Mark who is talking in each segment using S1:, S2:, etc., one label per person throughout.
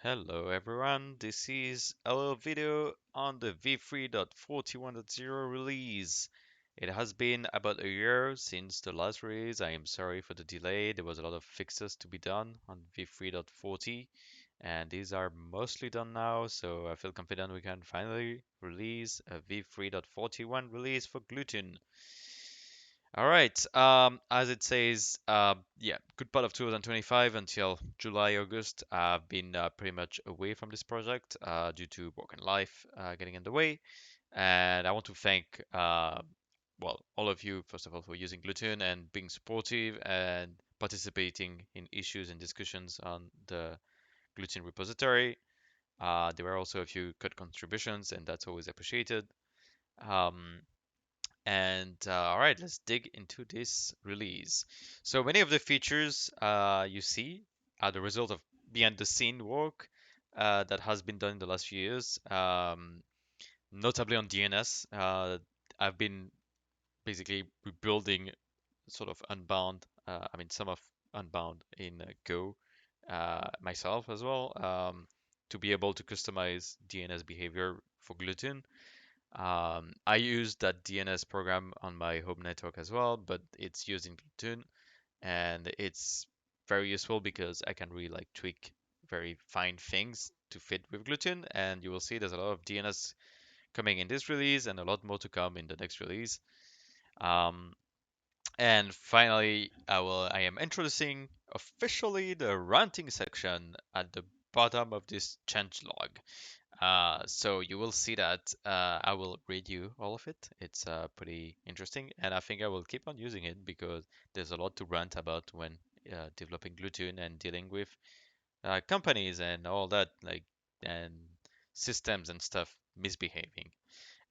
S1: Hello everyone, this is a little video on the v3.41.0 release. It has been about a year since the last release. I am sorry for the delay. There was a lot of fixes to be done on v3.40 and these are mostly done now, so I feel confident we can finally release a v3.41 release for Gluetun. All right. As it says, yeah, good part of 2025 until July, August, I've been pretty much away from this project due to work and life getting in the way. And I want to thank, well, all of you, first of all, for using Gluetun and being supportive and participating in issues and discussions on the Gluetun repository. There were also a few code contributions, and that's always appreciated. Um, all right, let's dig into this release. So many of the features you see are the result of behind the scene work that has been done in the last few years, notably on DNS. I've been basically rebuilding sort of Unbound, I mean, some of Unbound in Go myself as well, to be able to customize DNS behavior for Glutin. I use that DNS program on my home network as well, but it's used in Gluetun, and it's very useful because I can really like tweak very fine things to fit with Gluetun, and you will see there's a lot of DNS coming in this release and a lot more to come in the next release. Um, and finally, I am introducing officially the ranting section at the bottom of this changelog. So you will see that I will read you all of it. It's pretty interesting, and I think I will keep on using it because there's a lot to rant about when developing Gluetun and dealing with companies and all that, like and systems and stuff misbehaving.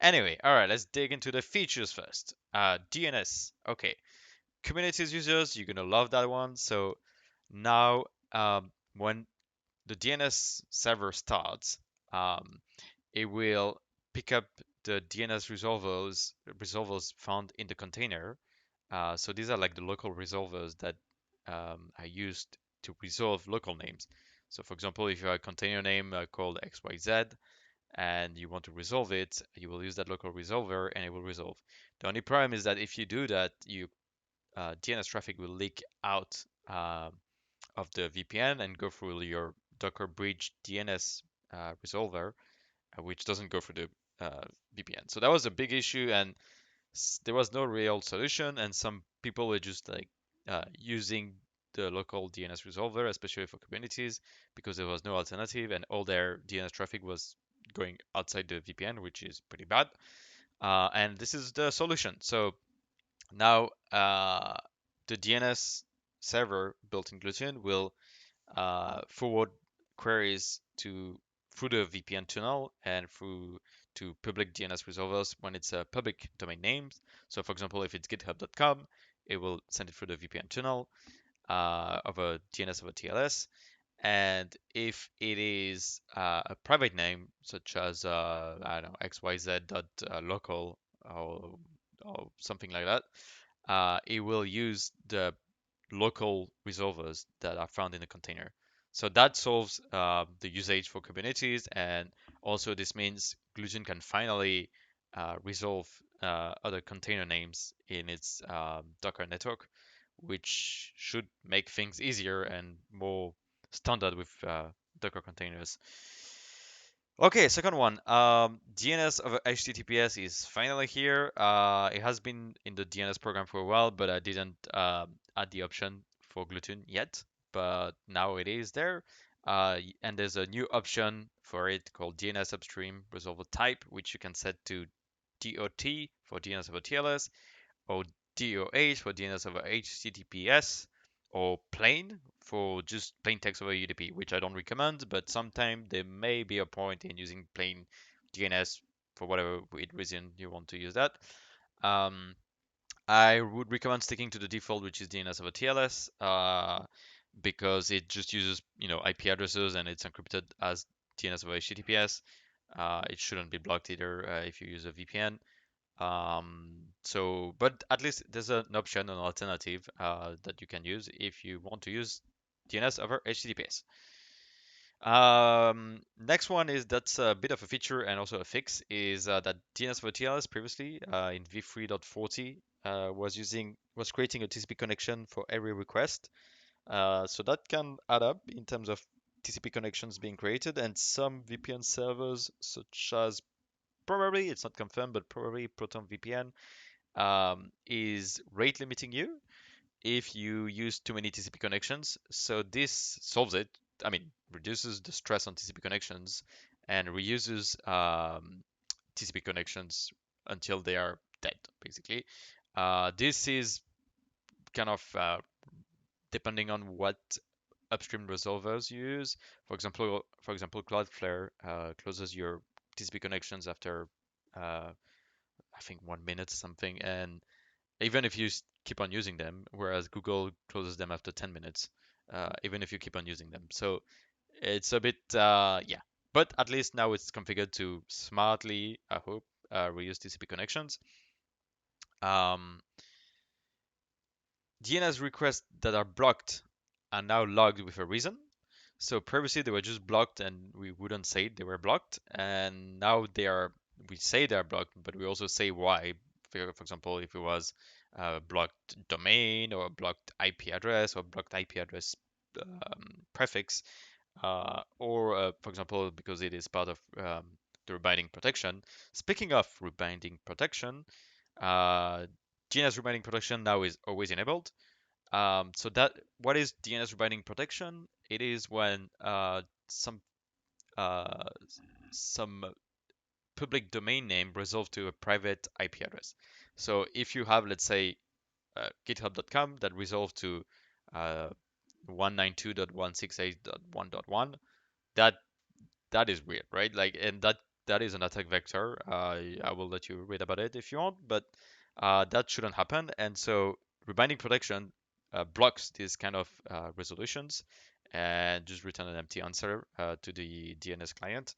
S1: Anyway, all right, let's dig into the features first. DNS. Okay, Kubernetes users, you're gonna love that one. So now, when the DNS server starts, um, it will pick up the DNS resolvers found in the container. So these are like the local resolvers that are used to resolve local names. So for example, if you have a container name called XYZ and you want to resolve it, you will use that local resolver and it will resolve. The only problem is that if you do that, you DNS traffic will leak out of the VPN and go through your Docker bridge DNS resolver, which doesn't go through the VPN. So that was a big issue, and there was no real solution. And some people were just like using the local DNS resolver, especially for Kubernetes, because there was no alternative, and all their DNS traffic was going outside the VPN, which is pretty bad. And this is the solution. So now the DNS server built in Glutin will forward queries to through the VPN tunnel and through to public DNS resolvers when it's a public domain name. So for example, if it's github.com, it will send it through the VPN tunnel of a DNS over TLS. And if it is a private name, such as I don't know xyz.local or something like that, it will use the local resolvers that are found in the container. So that solves the usage for Kubernetes, and also this means Glutin can finally resolve other container names in its Docker network, which should make things easier and more standard with Docker containers. Okay, second one. DNS over HTTPS is finally here. It has been in the DNS program for a while, but I didn't add the option for Glutin yet. But now it is there. And there's a new option for it called DNS upstream resolver type, which you can set to DOT for DNS over TLS, or DOH for DNS over HTTPS, or plain for just plain text over UDP, which I don't recommend, but sometimes there may be a point in using plain DNS for whatever reason you want to use that. Um, I would recommend sticking to the default, which is DNS over TLS, because it just uses IP addresses and it's encrypted as DNS over HTTPS. It shouldn't be blocked either if you use a VPN. But at least there's an option, an alternative that you can use if you want to use DNS over HTTPS. Next one is that's a bit of a feature and also a fix is that DNS for TLS previously in v3.40 was creating a TCP connection for every request. So that can add up in terms of TCP connections being created, and some VPN servers, such as probably it's not confirmed, but probably Proton VPN, is rate limiting you if you use too many TCP connections. So this solves it. I mean, reduces the stress on TCP connections and reuses TCP connections until they are dead, basically. This is kind of depending on what upstream resolvers you use. For example, Cloudflare closes your TCP connections after I think 1 minute something, and even if you keep on using them, whereas Google closes them after 10 minutes, even if you keep on using them. So it's a bit, yeah. But at least now it's configured to smartly, I hope, reuse TCP connections. Um, DNS requests that are blocked are now logged with a reason. So previously they were just blocked and we wouldn't say they were blocked, and now we say they are blocked, but we also say why. For example, if it was a blocked domain or a blocked IP address or blocked IP address prefix, or for example, because it is part of the rebinding protection. Speaking of rebinding protection, DNS rebinding protection now is always enabled. So that what is DNS rebinding protection? It is when uh, some public domain name resolved to a private IP address. So if you have, let's say, github.com that resolved to uh, 192.168.1.1, that that is weird, right? Like, and that is an attack vector. I will let you read about it if you want, but that shouldn't happen. And so rebinding protection blocks these kind of resolutions and just return an empty answer to the DNS client.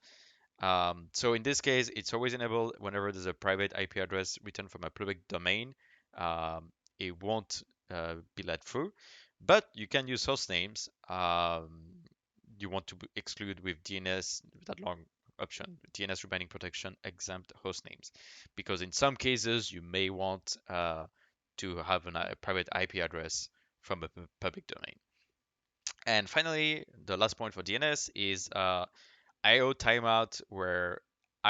S1: So in this case, it's always enabled whenever there's a private IP address written from a public domain. Um, it won't be let through, but you can use host names. You want to exclude with DNS that long option, DNS rebinding protection exempt host names, because in some cases you may want to have a private IP address from a public domain. And finally, the last point for DNS is IO timeout are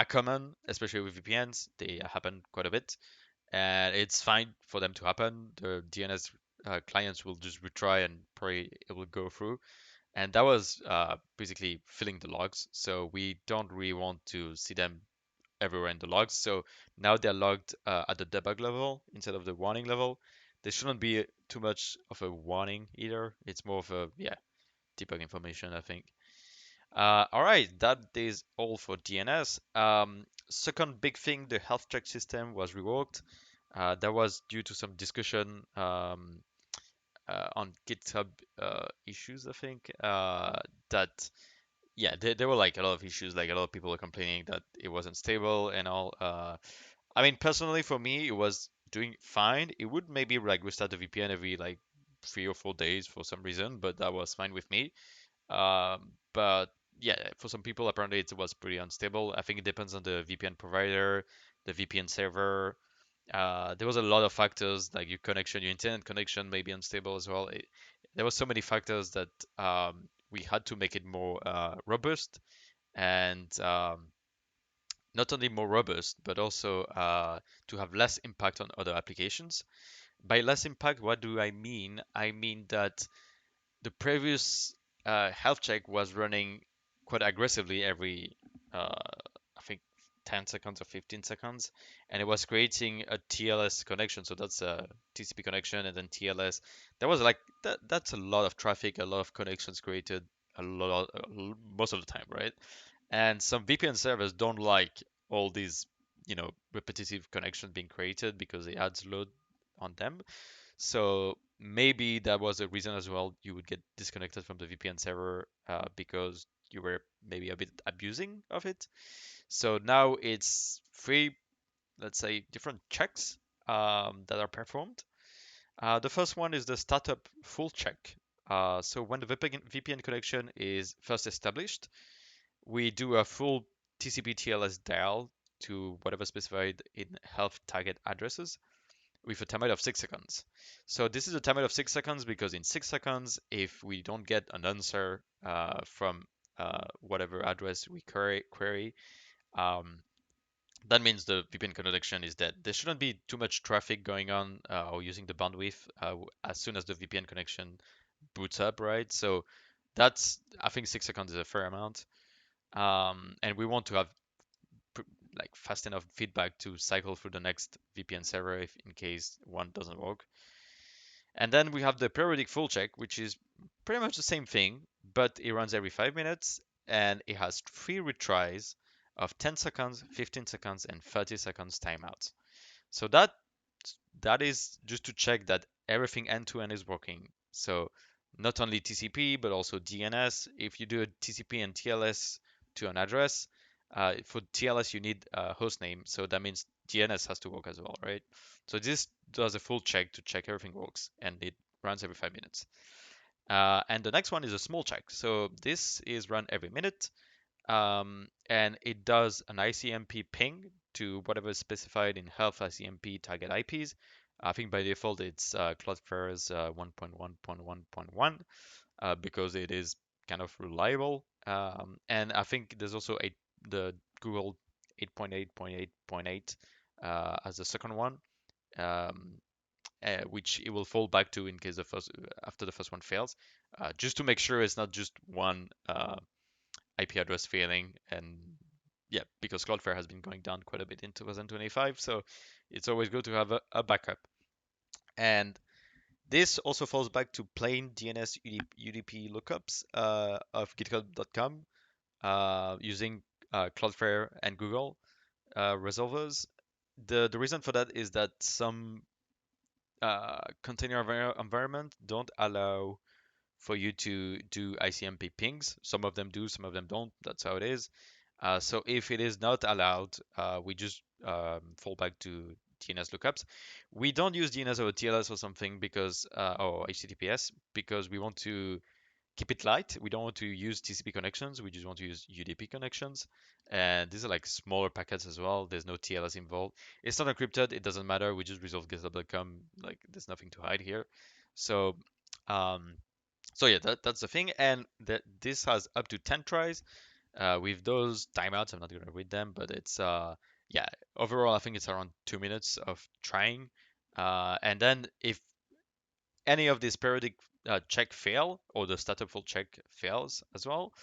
S1: common, especially with VPNs. They happen quite a bit, and it's fine for them to happen. The DNS clients will just retry and pray it will go through. And that was basically filling the logs. So we don't really want to see them everywhere in the logs. So now they're logged at the debug level instead of the warning level. There shouldn't be too much of a warning either. It's more of a, yeah, debug information, I think. All right, that is all for DNS. Second big thing, the health check system was reworked. That was due to some discussion on GitHub issues, I think. That yeah, there were like a lot of issues, like a lot of people were complaining that it wasn't stable and all. I mean, personally, for me, it was doing fine. It would maybe like restart the VPN every like 3 or 4 days for some reason, but that was fine with me. But yeah, for some people, apparently it was pretty unstable. I think it depends on the VPN provider, the VPN server. There was a lot of factors like your connection, your internet connection may be unstable as well. There were so many factors that we had to make it more robust and not only more robust, but also to have less impact on other applications. By less impact, what do I mean? I mean that the previous health check was running quite aggressively every, I think, 10 seconds or 15 seconds, and it was creating a TLS connection. So that's a TCP connection and then TLS. That was like that's a lot of traffic, a lot of connections created, a lot, most of the time, right? And some VPN servers don't like all these, repetitive connections being created because it adds load on them. So maybe that was a reason as well you would get disconnected from the VPN server because you were maybe a bit abusing of it. So now it's three, let's say, different checks that are performed. The first one is the startup full check. So when the VPN connection is first established, we do a full TCP TLS dial to whatever specified in health target addresses with a timer of 6 seconds. So this is a timer of 6 seconds because in 6 seconds, if we don't get an answer from whatever address we query, um, that means the VPN connection is dead. There shouldn't be too much traffic going on or using the bandwidth as soon as the VPN connection boots up, right? So that's, I think 6 seconds is a fair amount. And we want to have like fast enough feedback to cycle through the next VPN server if in case one doesn't work. And then we have the periodic full check, which is pretty much the same thing, but it runs every 5 minutes and it has 3 retries of 10 seconds, 15 seconds, and 30 seconds timeouts. So that is just to check that everything end to end is working. So not only TCP but also DNS. If you do a TCP and TLS to an address, for TLS you need a host name, so that means DNS has to work as well, right? So this does a full check to check everything works, and it runs every 5 minutes. And the next one is a small check. So this is run every minute, and it does an ICMP ping to whatever is specified in health ICMP target IPs. I think by default it's Cloudflare's 1.1.1.1 because it is kind of reliable. And I think there's also the Google 8.8.8.8 as the second one, um, which it will fall back to in case the first after the first one fails, just to make sure it's not just one IP address failing. And yeah, because Cloudflare has been going down quite a bit in 2025, so it's always good to have a backup. And this also falls back to plain DNS UDP lookups of github.com using Cloudflare and Google resolvers. The reason for that is that some container environment don't allow for you to do ICMP pings. Some of them do, some of them don't. That's how it is. So if it is not allowed, we just fall back to DNS lookups. We don't use DNS or TLS or something because, or HTTPS, because we want to keep it light. We don't want to use TCP connections. We just want to use UDP connections. And these are like smaller packets as well. There's no TLS involved. It's not encrypted. It doesn't matter. We just resolve github.com. Like there's nothing to hide here. So, um, so yeah, that's the thing. And that this has up to 10 tries. With those timeouts, I'm not going to read them, but it's, yeah, overall, I think it's around 2 minutes of trying. And then if any of these periodic check fail or the startup full check fails as well,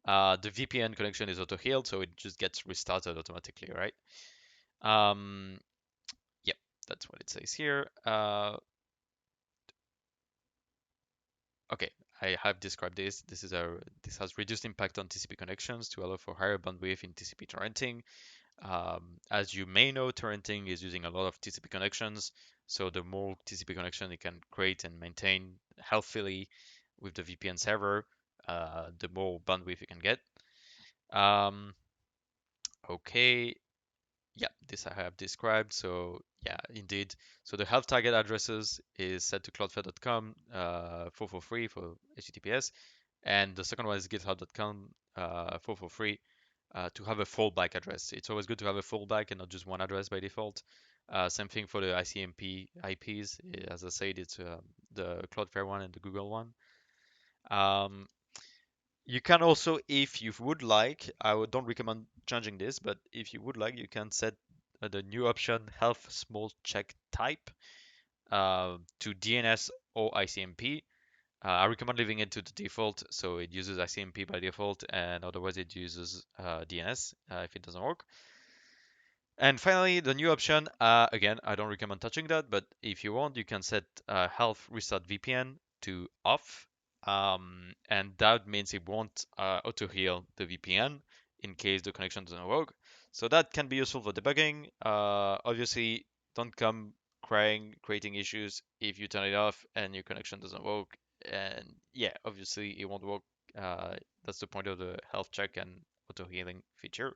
S1: the VPN connection is auto healed, so it just gets restarted automatically, right? Um, yep, that's what it says here. Okay, I have described this. This has reduced impact on TCP connections to allow for higher bandwidth in TCP torrenting. As you may know, torrenting is using a lot of TCP connections, so the more TCP connection it can create and maintain healthily with the VPN server, the more bandwidth you can get. Um, okay, yeah, this I have described. So yeah, indeed. So the health target addresses is set to cloudflare.com 443 for HTTPS, and the second one is github.com 443 to have a fallback address. It's always good to have a fallback and not just one address by default. Same thing for the ICMP IPs. As I said, it's the Cloudflare one and the Google one. Um, you can also, if you would like, don't recommend changing this, but if you would like, you can set the new option health small check type to DNS or ICMP. I recommend leaving it to the default, so it uses ICMP by default, and otherwise it uses DNS if it doesn't work. And finally, the new option, again, I don't recommend touching that, but if you want, you can set health restart VPN to off, and that means it won't auto heal the VPN in case the connection doesn't work. So that can be useful for debugging. Obviously, don't come crying, creating issues if you turn it off and your connection doesn't work. And yeah, obviously it won't work. That's the point of the health check and auto healing feature.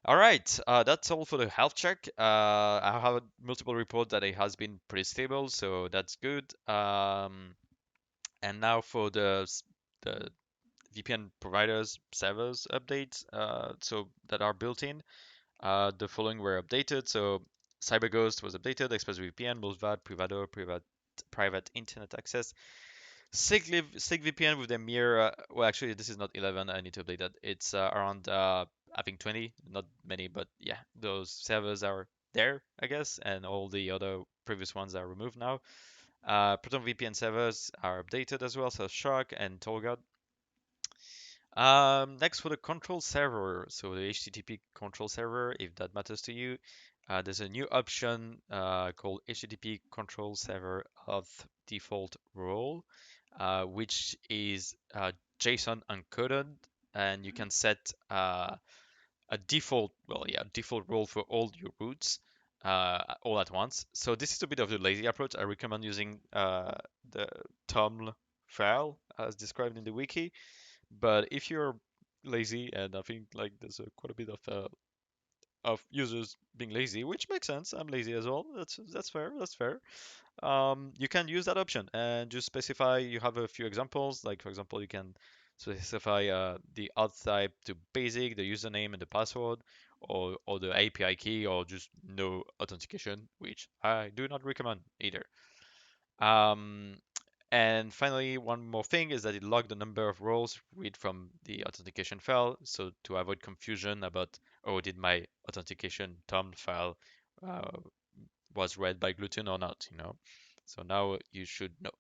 S1: All right, that's all for the health check. I have a multiple report that it has been pretty stable, so that's good. And now for the VPN providers servers updates, so that are built in. The following were updated. So CyberGhost was updated, ExpressVPN, Mulvad, Privado, private internet access. SigVPN with the mere, well, actually, this is not 11. I need to update that. It's around, I think 20, not many, but yeah, those servers are there, I guess, and all the other previous ones are removed now. Proton VPN servers are updated as well, so Shark and Tolga. Next for the control server, so the HTTP control server, if that matters to you, there's a new option called HTTP control server of default role, which is JSON encoded, and you can set a default, well, yeah, default role for all your routes all at once. So this is a bit of the lazy approach. I recommend using the TOML file as described in the wiki. But if you're lazy, and I think like there's quite a bit of users being lazy, which makes sense. I'm lazy as well. That's fair. That's fair. You can use that option and just specify. You have a few examples. Like for example, you can specify the auth type to basic, the username and the password, or the API key, or just no authentication, which I do not recommend either. Um, and finally, one more thing is that it logged the number of roles read from the authentication file. So to avoid confusion about, oh, did my authentication TOM file uh, was read by Gluetun or not, you know? So now you should know.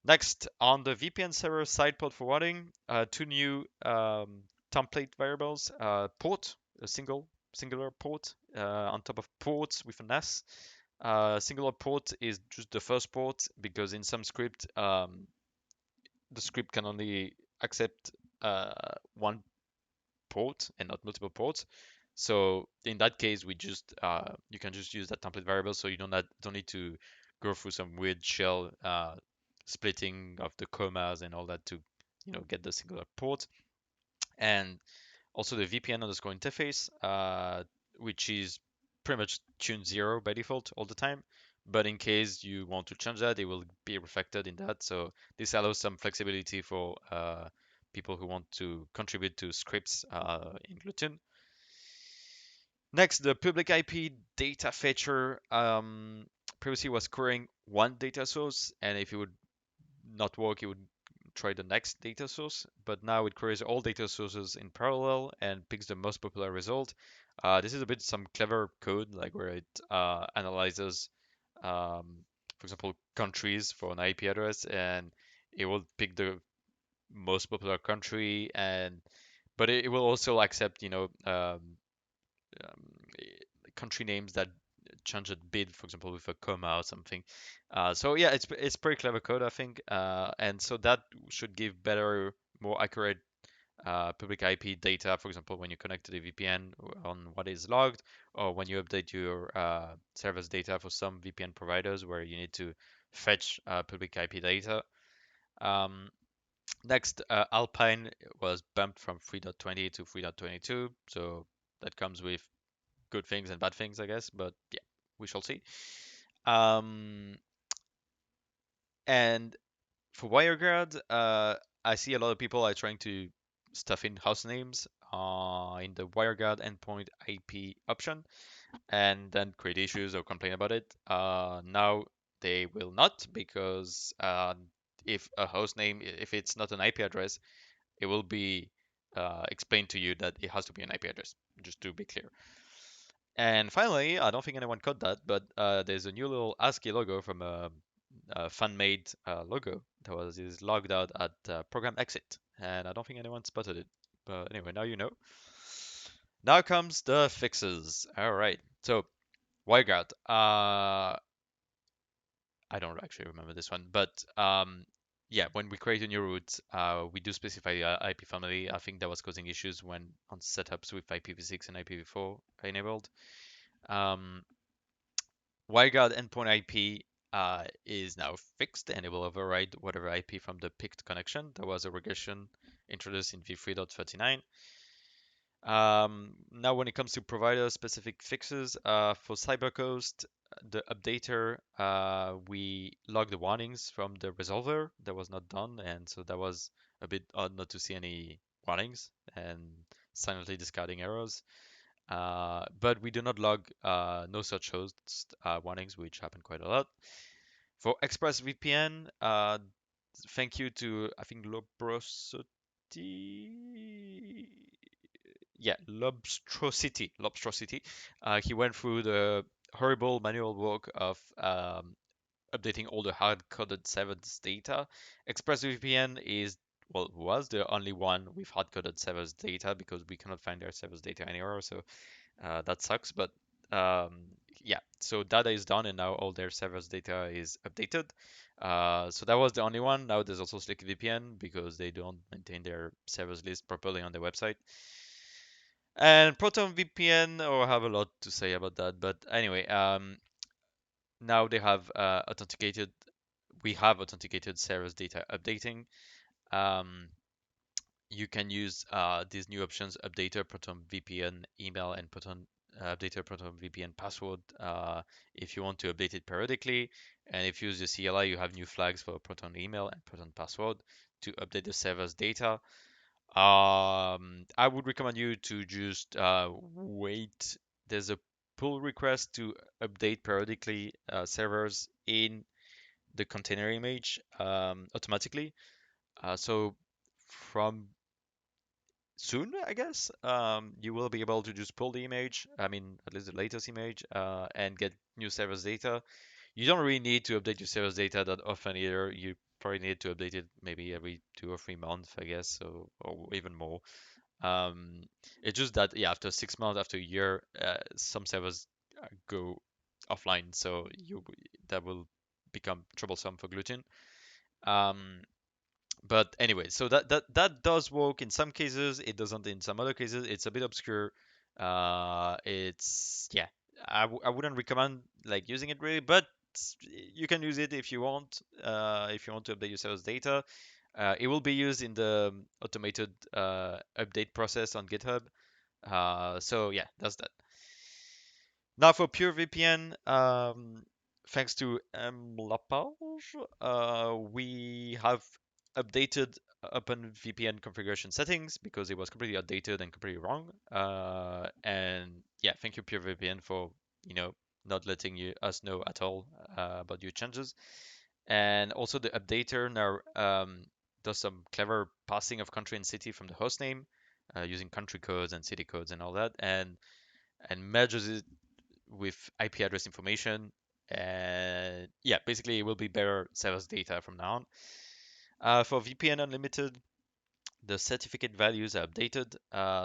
S1: Next, on the VPN server side port forwarding, two new template variables, port, a singular port on top of ports with an S. Singular port is just the first port because in some script, the script can only accept one port and not multiple ports. So in that case, we just you can just use that template variable, so you don't need to go through some weird shell splitting of the commas and all that to get the singular port. And also the VPN underscore interface, which is pretty much tuned 0 by default all the time. But in case you want to change that, it will be reflected in that. So this allows some flexibility for people who want to contribute to scripts in Gluetun. Next, the public IP data fetcher previously was querying one data source, and if it would not work, it would try the next data source. But now it queries all data sources in parallel and picks the most popular result. This is a bit some clever code, like where it analyzes, for example, countries for an IP address, and it will pick the most popular country, and but it will also accept, um, country names that change a bit, for example, with a comma or something. So yeah, it's pretty clever code, I think, and so that should give better, more accurate public IP data, for example, when you connect to the VPN on what is logged, or when you update your server's data for some VPN providers where you need to fetch public IP data. Um, Next, Alpine was bumped from 3.20 to 3.22, so that comes with good things and bad things, I guess. But yeah, we shall see. Um, and for WireGuard, I see a lot of people are trying to stuff in host names in the WireGuard endpoint IP option, and then create issues or complain about it. Now they will not, because if a host name, if it's not an IP address, it will be explained to you that it has to be an IP address, just to be clear. And finally, I don't think anyone caught that, but there's a new little ASCII logo from a fan-made logo that is logged out at program exit, and I don't think anyone spotted it. But anyway, now you know. Now comes the fixes. All right, so WireGuard. I don't actually remember this one, but yeah, when we create a new route, we do specify the IP family. I think that was causing issues when on setups with IPv6 and IPv4 enabled. Um, WireGuard endpoint IP is now fixed, and it will override whatever IP from the picked connection. There was a regression introduced in v3.39. Now, when it comes to provider-specific fixes, for CyberGhost, the updater, we logged the warnings from the resolver that was not done, and so that was a bit odd not to see any warnings and silently discarding errors. But we do not log no such host warnings, which happen quite a lot. For ExpressVPN, thank you to, I think, Lobstrosity. He went through the horrible manual work of updating all the hard-coded servers data. ExpressVPN is, well, was the only one with hard-coded servers data because we cannot find their servers data anywhere. So that sucks, but um, yeah, so data is done and now all their servers data is updated. So that was the only one. Now there's also Slick VPN because they don't maintain their servers list properly on their website. And Proton VPN, or I have a lot to say about that, but anyway, now they have authenticated. We have authenticated servers data updating. Um, you can use these new options: updater, Proton VPN email, and Proton updater, Proton VPN password if you want to update it periodically. And if you use the CLI, you have new flags for Proton email and Proton password to update the server's data. I would recommend you to just wait. There's a pull request to update periodically servers in the container image automatically. So from soon, I guess, you will be able to just pull the image, I mean, at least the latest image, and get new servers data. You don't really need to update your servers data that often either. You probably need to update it maybe every 2 or 3 months, I guess, so, or even more. Um, it's just that, yeah, after 6 months, after a year, some servers go offline, so that will become troublesome for Gluetun. Um, but anyway, so that does work in some cases. It doesn't in some other cases. It's a bit obscure. It's yeah. I wouldn't recommend like using it really, but you can use it if you want. If you want to update your server's data, it will be used in the automated update process on GitHub. So yeah, that's that. Now for pure VPN, thanks to Lapage, we have updated OpenVPN configuration settings because it was completely outdated and completely wrong. And yeah, thank you PureVPN for not letting us know at all about your changes. And also the updater now does some clever passing of country and city from the host name using country codes and city codes and all that, and merges it with IP address information. And yeah, basically it will be better servers data from now on. For VPN Unlimited, the certificate values are updated,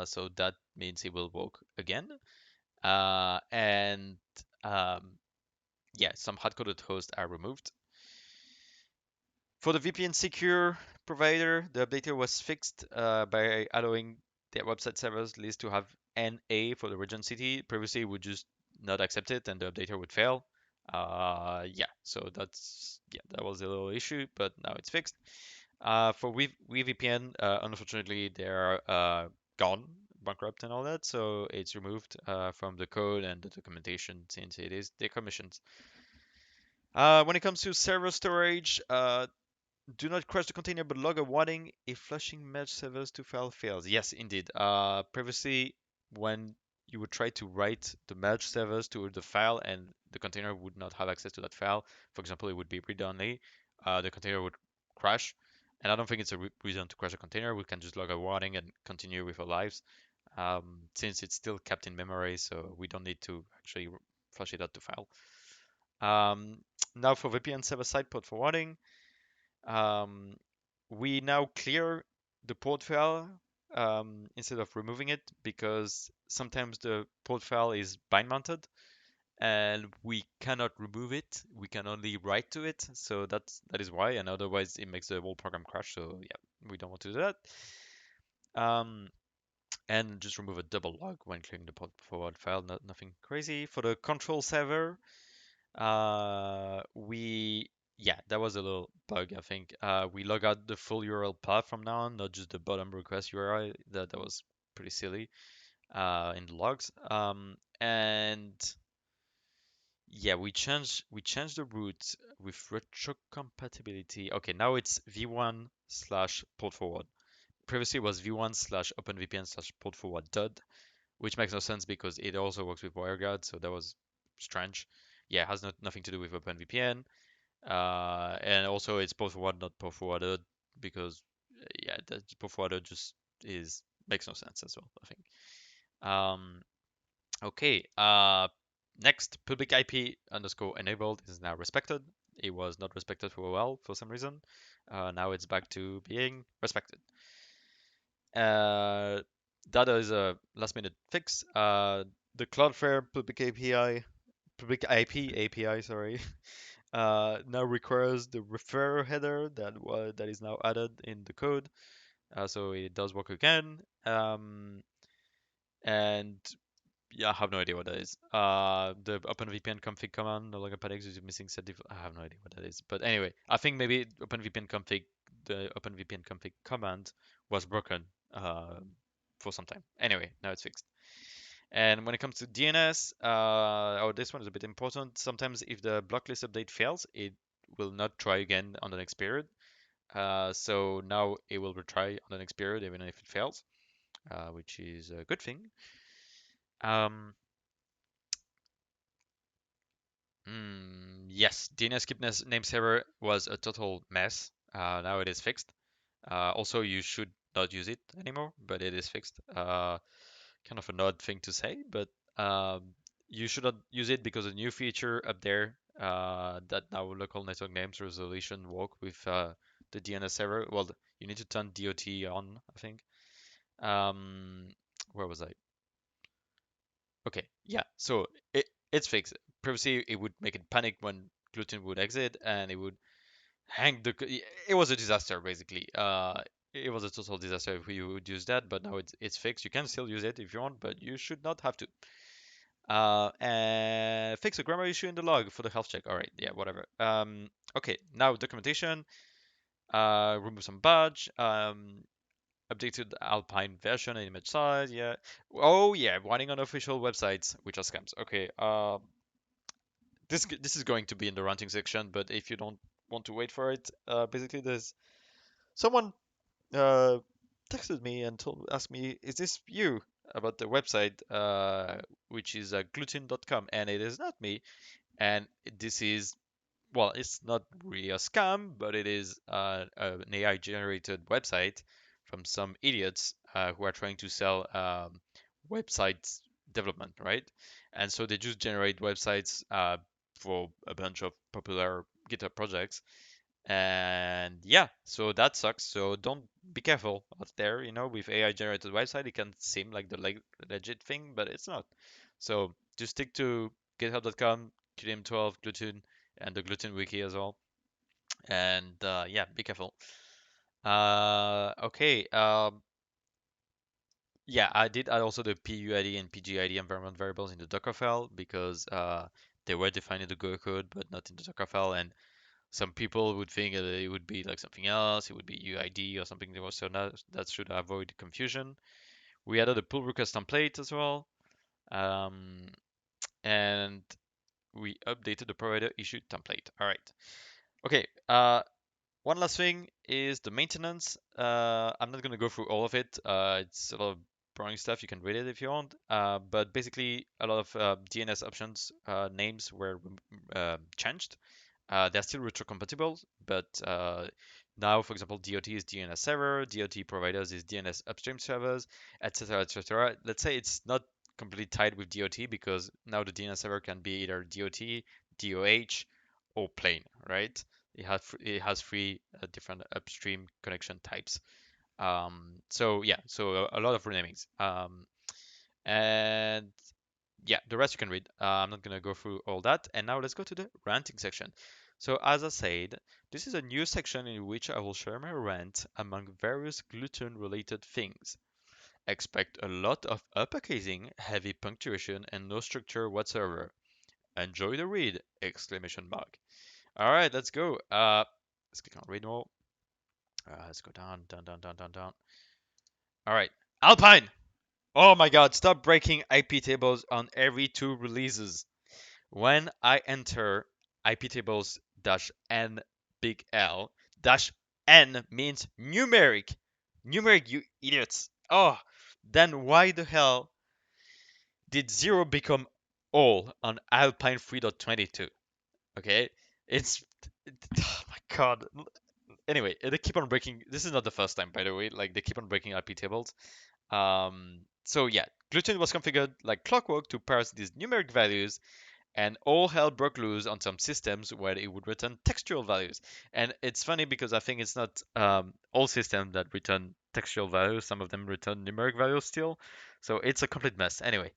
S1: so that means it will work again. And yeah, some hard-coded hosts are removed. For the VPN secure provider, the updater was fixed by allowing their website servers list to have NA for the region city. Previously, it would just not accept it and the updater would fail. Yeah, so that was a little issue, but now it's fixed. For VPN, unfortunately, they're gone, bankrupt and all that, so it's removed from the code and the documentation since it is decommissioned. When it comes to server storage, do not crash the container but log a warning if flushing merge servers to file fails. Yes, indeed. Previously, when you would try to write the merge servers to the file and the container would not have access to that file, for example, it would be read-only, the container would crash. And I don't think it's a reason to crash a container. We can just log a warning and continue with our lives, since it's still kept in memory, so we don't need to actually flush it out to file. Now for VPN server-side port forwarding. Um, we now clear the port file instead of removing it because sometimes the port file is bind mounted and we cannot remove it. We can only write to it. So that is why, and otherwise it makes the whole program crash. So yeah, we don't want to do that. Um, and just remove a double log when clearing the port forward file. Nothing crazy. For the control server, we yeah, that was a little bug, I think. We log out the full URL path from now on, not just the bottom request URI. That was pretty silly in the logs. And Yeah, we changed the root with retrocompatibility. Okay, now it's v1 slash port forward. Previously it was v1 slash openvpn slash port forward dot, which makes no sense because it also works with WireGuard, so that was strange. Yeah, it has nothing to do with OpenVPN. And also it's port forward, not port forwarded, because yeah, the port forwarded just is makes no sense as well, I think. Um, okay. Next, public IP underscore enabled is now respected. It was not respected for a while for some reason. Now it's back to being respected. Uh, that is a last minute fix. The Cloudflare public IP API, sorry, now requires the referrer header that is now added in the code. So it does work again. And yeah, I have no idea what that is. The OpenVPN config command no longer panics is missing set I have no idea what that is. But anyway, I think maybe the OpenVPN config command was broken for some time. Anyway, now it's fixed. And when it comes to DNS, oh, this one is a bit important. Sometimes if the block list update fails, it will not try again on the next period. So now it will retry on the next period even if it fails, which is a good thing. Um, yes, DNS keep name server was a total mess. Now it is fixed. Also, you should not use it anymore, but it is fixed. Kind of an odd thing to say, but you should not use it because a new feature up there that now local network names resolution work with the DNS server. Well, you need to turn DOT on, I think. Um, where was I? Okay, yeah. So it's fixed. Previously, it would make it panic when Gluetun would exit, and it would hang the. It was a disaster basically. It was a total disaster if you would use that, but now it's fixed. You can still use it if you want, but you should not have to. And fix a grammar issue in the log for the health check. All right, yeah, whatever. Okay, now documentation. Remove some badge. Updated Alpine version and image size. Yeah. Oh yeah, running on official websites, which are scams. Okay. This is going to be in the ranting section, but if you don't want to wait for it, basically there's someone uh texted me and asked me, "Is this you?" about the website, which is gluten.com, and it is not me. And this is, well, it's not really a scam, but it is an AI generated website from some idiots who are trying to sell website development, right? And so they just generate websites for a bunch of popular GitHub projects. And yeah, so that sucks. So don't be careful out there, with AI generated website. It can seem like the legit thing, but it's not. So just stick to github.com, QDM12, Gluetun, and the Gluetun wiki as well. And yeah, be careful. Okay. Yeah, I did add also the PUID and PGID environment variables in the Docker file because they were defined in the Go code, but not in the Docker file. And some people would think that it would be like something else. It would be UID or something. So that should avoid confusion. We added a pull request template as well. Um, and we updated the provider issued template. All right. Okay. One last thing is the maintenance. I'm not going to go through all of it. It's a lot of boring stuff. You can read it if you want. But basically, a lot of DNS options names were changed. They're still retrocompatible, but now, for example, DOT is DNS server, DOT providers is DNS upstream servers, etc., etc. Let's say it's not completely tied with DOT because now the DNS server can be either DOT, DOH, or plain, right? It has three different upstream connection types. So yeah, so a lot of renamings. And yeah, the rest you can read. I'm not gonna go through all that. And now let's go to the ranting section. So as I said, this is a new section in which I will share my rant among various gluten related things. Expect a lot of uppercasing, heavy punctuation, and no structure whatsoever. Enjoy the read! Exclamation mark. All right, let's go. Let's click on read more. Let's go down, down, down, down, down, down. All right, Alpine. Oh my God! Stop breaking IP tables on every two releases. when I enter iptables dash n big L dash n means numeric. Numeric, you idiots. Oh, then why the hell did 0 become all on Alpine 3.22? Okay, it's oh my god. Anyway, they keep on breaking. This is not the first time, by the way. Like they keep on breaking IP tables. So yeah, Gluetun was configured like clockwork to parse these numeric values, and all hell broke loose on some systems where it would return textual values. And it's funny because I think it's not all systems that return textual values. Some of them return numeric values still. So it's a complete mess. Anyway,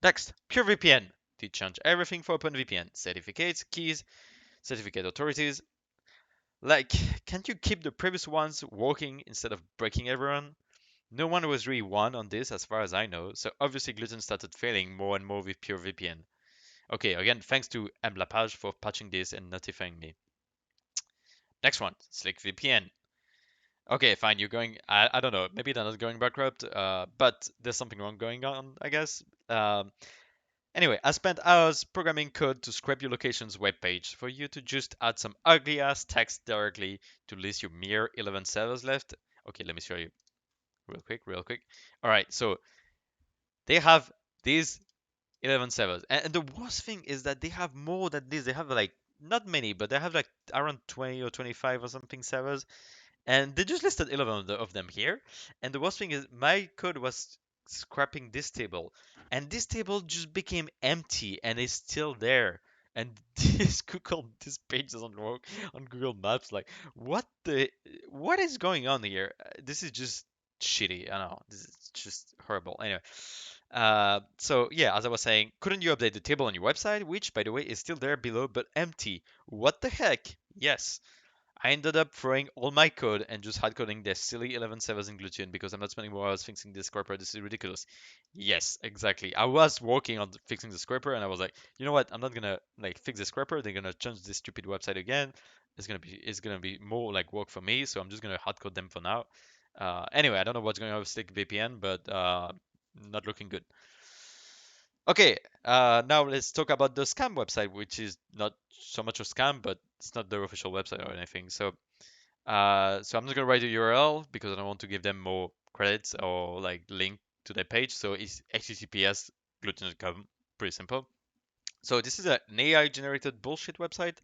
S1: next, PureVPN. Did change everything for OpenVPN. Certificates, keys, certificate authorities. Like, can't you keep the previous ones working instead of breaking everyone? No one was really won on this as far as I know, so obviously Gluetun started failing more and more with PureVPN. Okay, again, thanks to mlapage for patching this and notifying me. Next one, Slick VPN. Okay, fine, you're going, I don't know, maybe they're not going bankrupt, but there's something wrong going on, I guess. Anyway, I spent hours programming code to scrape your location's web page for you to just add some ugly ass text directly to list your mere 11 servers left. Okay, let me show you real quick. All right, so they have these 11 servers. And the worst thing is that they have more than this. They have like not many, but they have like around 20 or 25 or something servers. And they just listed 11 of them here. And the worst thing is my code was scrapping this table. And this table just became empty and is still there. And this page doesn't work on Google Maps. Like, what is going on here? This is just shitty. I don't know. This is just horrible. Anyway, so yeah, as I was saying, couldn't you update the table on your website, which by the way is still there below but empty? What the heck? Yes. I ended up throwing all my code and just hard coding their silly 11 servers in Gluetun because I'm not spending more hours fixing this scraper. This is ridiculous. Yes, exactly. I was working on fixing the scraper and I was like, you know what? I'm not gonna like fix the scraper. They're gonna change this stupid website again. It's gonna be more like work for me. So I'm just gonna hard code them for now. Anyway, I don't know what's going on with Slick VPN, but not looking good. Okay, now let's talk about the scam website, which is not so much a scam, but it's not their official website or anything. So I'm not gonna write a URL because I don't want to give them more credits or like link to their page. So it's https gluten.com. Pretty simple. So this is an AI generated bullshit website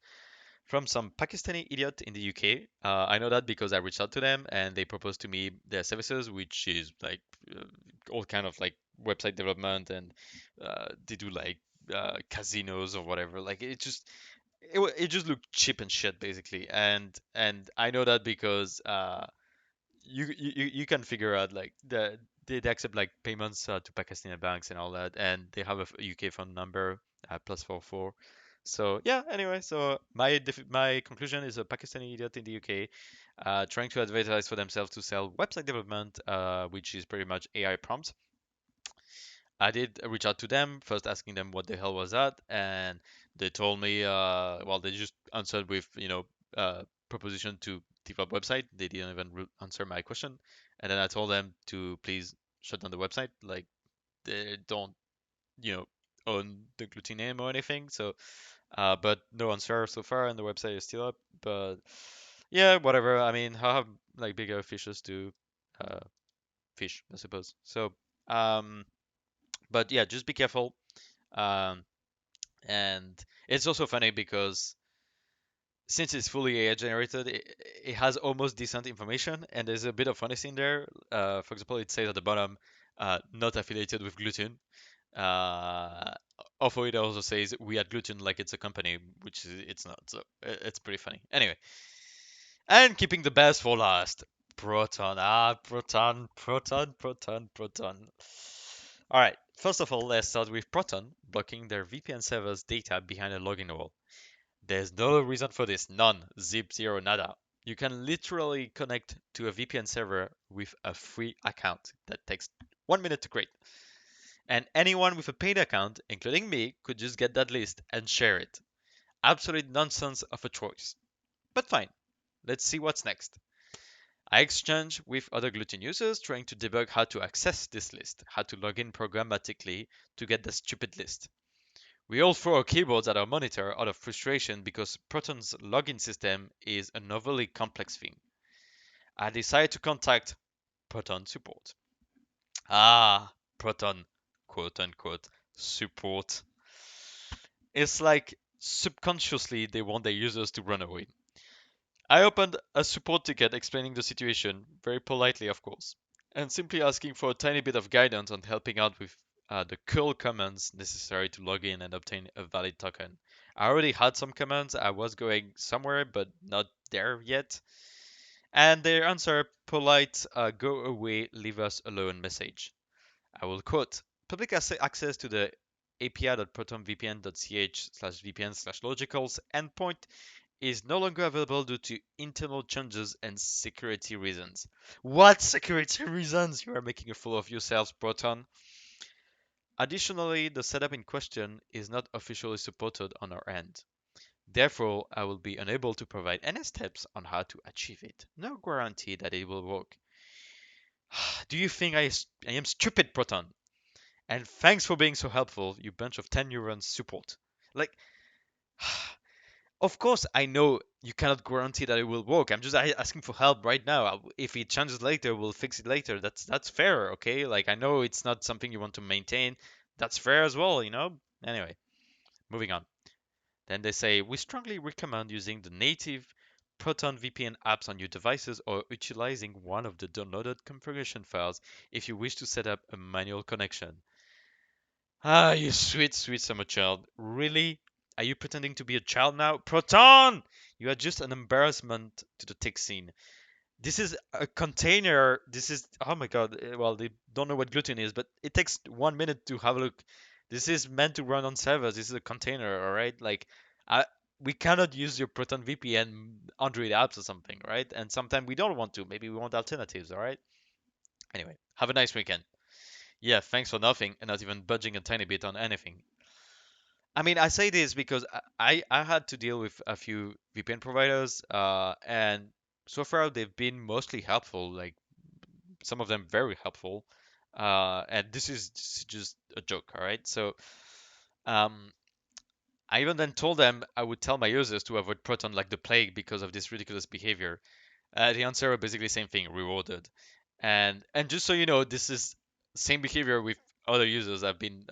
S1: from some Pakistani idiot in the UK. I know that because I reached out to them and they proposed to me their services, which is like uh, all kind of like website development and they do like casinos or whatever. Like it just looked cheap and shit basically. And I know that because you can figure out like they accept like payments to Pakistani banks and all that, and they have a UK phone number +44. So yeah, anyway, so my conclusion is a Pakistani idiot in the UK trying to advertise for themselves to sell website development, which is pretty much AI prompts. I did reach out to them first, asking them what the hell was that, and they told me, well, they just answered with, proposition to develop website. They didn't even answer my question, and then I told them to please shut down the website. Like they don't, you know, own the Glutin name or anything. So, but no answer so far, and the website is still up. But yeah, whatever. I mean, I have like bigger fishes to uh, fish, I suppose. So, but yeah, just be careful. Um, and it's also funny because since it's fully AI generated, it has almost decent information, and there's a bit of honesty in there. For example, it says at the bottom, not affiliated with Gluetun. Uh, Although it also says we at Gluetun like it's a company, which it's not. So it's pretty funny. Anyway, and keeping the best for last. Proton. Proton. All right. First of all, let's start with Proton blocking their VPN server's data behind a login wall. There's no reason for this. None. Zip, zero, nada. You can literally connect to a VPN server with a free account that takes 1 minute to create. And anyone with a paid account, including me, could just get that list and share it. Absolute nonsense of a choice. But fine. Let's see what's next. I exchange with other Glutin users trying to debug how to access this list, how to log in programmatically to get the stupid list. We all throw our keyboards at our monitor out of frustration because Proton's login system is an overly complex thing. I decided to contact Proton support. Ah, Proton, quote unquote, support. It's like subconsciously they want their users to run away. I opened a support ticket explaining the situation, very politely, of course, and simply asking for a tiny bit of guidance on helping out with the curl commands necessary to log in and obtain a valid token. I already had some commands, I was going somewhere, but not there yet. And their answer, polite, go away, leave us alone message. I will quote, public access to the api.protonvpn.ch/vpn/logicals endpoint is no longer available due to internal changes and security reasons. What security reasons? You are making a fool of yourselves, Proton. Additionally, the setup in question is not officially supported on our end. Therefore, I will be unable to provide any steps on how to achieve it. No guarantee that it will work. Do you think I am stupid, Proton? And thanks for being so helpful, you bunch of 10 neurons support. Like, of course, I know you cannot guarantee that it will work. I'm just asking for help right now. If it changes later, we'll fix it later. That's fair, okay? Like I know it's not something you want to maintain. That's fair as well, you know? Anyway, moving on. Then they say we strongly recommend using the native Proton VPN apps on your devices or utilizing one of the downloaded configuration files if you wish to set up a manual connection. Ah, you sweet, sweet summer child. Really? Are you pretending to be a child now? Proton! You are just an embarrassment to the tech scene. This is a container. This is, oh my god. Well, they don't know what Gluetun is, but it takes 1 minute to have a look. This is meant to run on servers. This is a container, alright? Like, I, we cannot use your Proton VPN Android apps or something, right? And sometimes we don't want to. Maybe we want alternatives, alright? Anyway, have a nice weekend. Yeah, thanks for nothing and not even budging a tiny bit on anything. I mean, I say this because I had to deal with a few VPN providers, and so far they've been mostly helpful, like some of them very helpful. And this is just a joke, all right? So, um, I even then told them I would tell my users to avoid Proton like the plague because of this ridiculous behavior. The answer was basically the same thing, rewarded. And just so you know, this is same behavior with other users I've been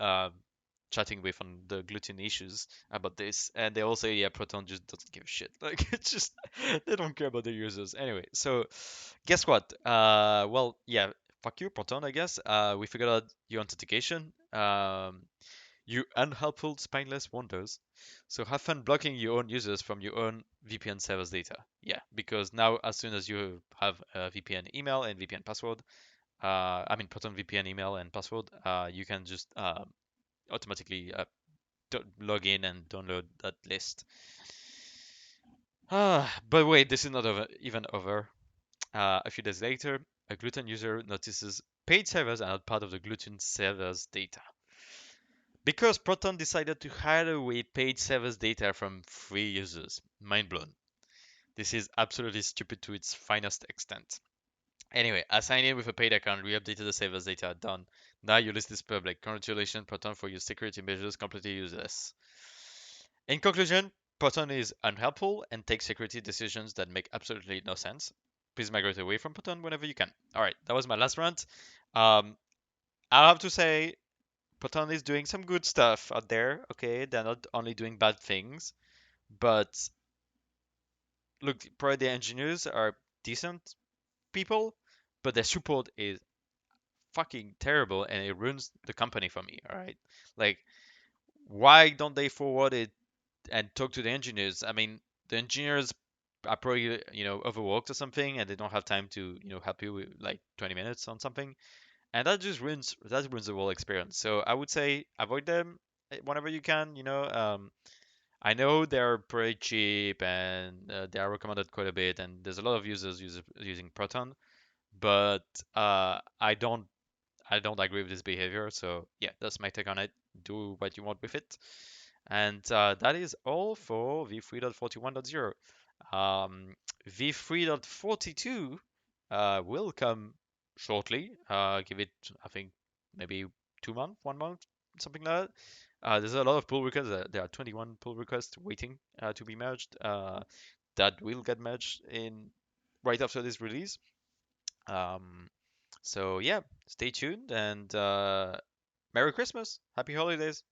S1: chatting with on the Gluetun issues about this, and they all say, yeah, Proton just doesn't give a shit. Like it's just they don't care about their users anyway. So guess what? Well, yeah, fuck you, Proton. I guess we figured out your authentication. You unhelpful, spineless wonders. So have fun blocking your own users from your own VPN server's data. Yeah, because now as soon as you have a VPN email and VPN password, I mean Proton VPN email and password, you can just automatically log in and download that list. But wait, this is not even over. A few days later, a Gluetun user notices paid servers are not part of the Gluetun server's data. Because Proton decided to hide away paid servers data from free users. Mind blown. This is absolutely stupid to its finest extent. Anyway, I signed in with a paid account, re-updated the servers data, done. Now your list is public. Congratulations, Proton, for your security measures completely useless. In conclusion, Proton is unhelpful and takes security decisions that make absolutely no sense. Please migrate away from Proton whenever you can. Alright, that was my last rant. Um, I have to say, Proton is doing some good stuff out there, okay? They're not only doing bad things, but look, probably the engineers are decent people, but their support is fucking terrible and it ruins the company for me, alright? Like, why don't they forward it and talk to the engineers? I mean, the engineers are probably, overworked or something and they don't have time to, help you with like 20 minutes on something. And that ruins the whole experience. So I would say avoid them whenever you can. I know they're pretty cheap and they are recommended quite a bit, and there's a lot of users using Proton, but I don't agree with this behavior. So yeah, that's my take on it. Do what you want with it, and that is all for v3.41.0. V3.42 will come shortly. Give it, I think, maybe 2 months, 1 month, something like that. There's a lot of pull requests. There are 21 pull requests waiting to be merged. That will get merged in right after this release. Um, so yeah, stay tuned and Merry Christmas, Happy Holidays.